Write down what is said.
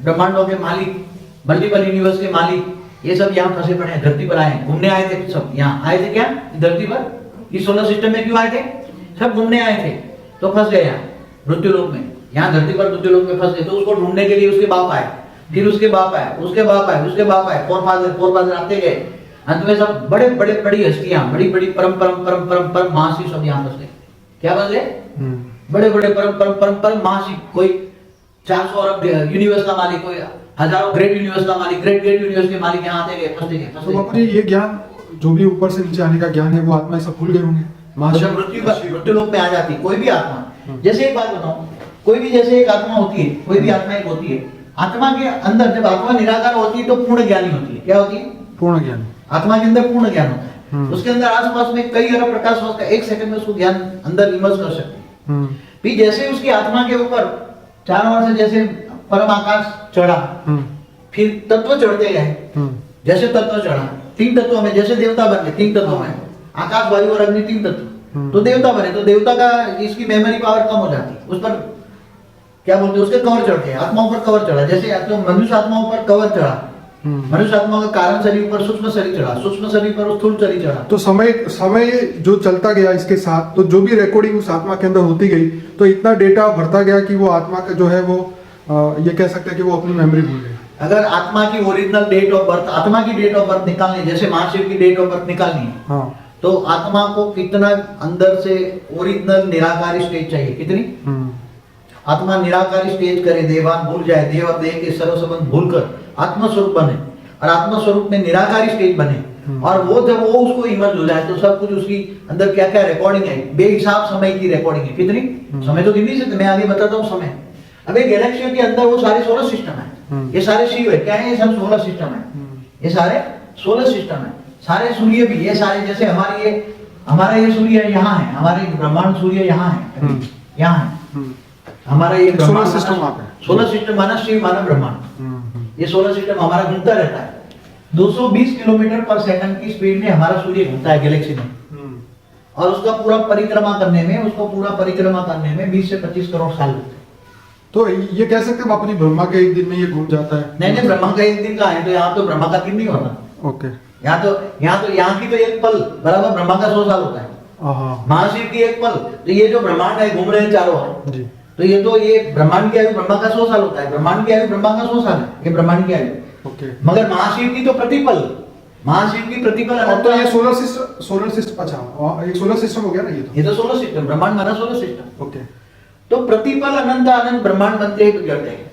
ब्रह्मांडों के मालिक, multiple universe के मालिक, ये सब यहाँ फंसे पड़े हैं, धरती पर आए हैं, घूमने आए थे सब। यहाँ आए थे क्या धरती पर, इस सोलर सिस्टम में क्यों आए थे? सब घूमने आए थे, तो फंस गए यहाँ मृत्यु लोक में। यहाँ धरती पर मृत्यु लोक में फंस गए, तो उसको ढूंढने के लिए उसके बाप आए, फिर उसके बाप आए, उसके बाप आए, उसके बाप आए, फोर फादर आते गए। अंत में सब बड़े बड़े बड़ी हस्तियां, बड़ी बड़ी परम परम परम परम परम महाशिव सब यहाँ फंस गए। क्या फंस गए? बड़े बड़े परम परम परम परम महाशिव। कोई 400 अरब यूनिवर्स का मालिक, कोई हजारों ग्रेट यूनिवर्स का मालिक, ग्रेट ग्रेट यूनिवर्स के मालिक यहाँ आते गए, फंसते गए। तो बापू जी, ये ज्ञान जो भी ऊपर से नीचे आने का ज्ञान है, वो आत्मा सब भूल गए होंगे। मृत्यु लोक में आ जाती कोई भी आत्मा। जैसे एक बात बताऊं, कोई भी जैसे एक आत्मा होती है, कोई भी आत्मा एक होती है, आत्मा के अंदर जब आत्मा निराकार होती है तो पूर्ण ज्ञानी होती है। क्या होती है? पूर्ण ज्ञान। आत्मा के अंदर पूर्ण ज्ञान होता है। उसके अंदर आसपास में कई अरब प्रकाश होता है, एक सेकंड में उसको ज्ञान अंदर इमर्स कर सकते हैं। फिर जैसे उसकी आत्मा के ऊपर चारों ओर से जैसे परम आकाश चढ़ा, फिर तत्व चढ़ते गए, जैसे तत्व चढ़ा, 3 तत्वों में जैसे देवता बन गए, 3 तत्वों में आकाश वायु और अग्नि 3 तत्व, तो देवता बने। तो देवता का इसकी मेमोरी पावर कम हो जाती है, उस पर क्या बोलते हैं, उसके कवर चढ़ गए, आत्माओं पर कवर चढ़ा। जैसे तो मनुष्य आत्माओं पर कवर चढ़ा, मनुष्य आत्मा का कारण शरीर पर सूक्ष्म शरीर चढ़ा, सूक्ष्म शरीर पर स्थूल शरीर चढ़ा। तो समय जो चलता गया इसके साथ, तो जो भी रिकॉर्डिंग उस आत्मा के अंदर होती गई, तो इतना डेटा भरता गया कि वो आत्मा का जो है वो ये कह सकते हैं कि वो अपनी मेमोरी भूल गई। अगर आत्मा की ओरिजिनल डेट ऑफ बर्थ, आत्मा की डेट ऑफ बर्थ निकालनी, जैसे महाशिव की डेट ऑफ बर्थ निकालनी है, हाँ, तो आत्मा को कितना अंदर से ओरिजिनल निराकारी स्टेज चाहिए? कितनी? आत्मा निराकारी स्टेज करे, देवान भूल जाए, देव और देह के सर्व संबंध भूल कर आत्मस्वरूप बने, और आत्मस्वरूप में निराकारी स्टेज बने, और वो जब वो उसको इमर्ज हो जाए तो सब कुछ उसकी अंदर क्या क्या रिकॉर्डिंग है, बेहिसाब समय की रिकॉर्डिंग है। कितनी? समय तो गिन नहीं सकते, मैं आगे बताता हूँ समय। अब एक गैलेक्सी के अंदर वो सारे सोलर सिस्टम है, ये सारे शिव है, क्या है, ये सब सोलर सिस्टम है, ये सारे सोलर सिस्टम है, सारे सूर्य भी, ये सारे जैसे हमारी ये हमारा ये सूर्य यहाँ है, हमारे ब्रह्मांड सूर्य यहाँ है, यहाँ है हमारा ये सोलर सिस्टम। सोलर सिस्टम माना शिव माना ब्रह्मांड, ये सोलर सिस्टम हमारा घूमता रहता है। 220 किलोमीटर पर सेकंड की स्पीड में हमारा सूर्य घूमता है गैलेक्सी में, और उसका पूरा परिक्रमा करने में 20 से 25 करोड़ साल लगते हैं। तो ये कह सकते हैं बापू जी, ब्रह्मा के एक दिन में ये घूम जाता है? नहीं, ब्रह्मा का एक दिन का है, तो यहाँ तो ब्रह्मा का दिन नहीं होता। ओके। यहाँ की तो एक पल बराबर ब्रह्मा का 100 साल होता है। महाशिव की एक पल, तो ये जो ब्रह्मांड है घूम रहे हैं चारों ओर, तो ये ब्रह्मांड की आयु ब्रह्मा का 100 साल होता है, ब्रह्मांड की आयु ब्रह्मा का 100 साल है, ये ब्रह्मांड की आयु। ओके। मगर महाशिव की तो प्रतिपल, महाशिव की प्रतिपल। तो ये सोलर सिस्टम, अच्छा ये सोलर सिस्टम हो गया ना, ये तो सोलर सिस्टम, ब्रह्मांड माना सोलर सिस्टम। ओके। तो प्रतिपल अनंत अनंत ब्रह्मांड बनते हैं, गुजरते हैं।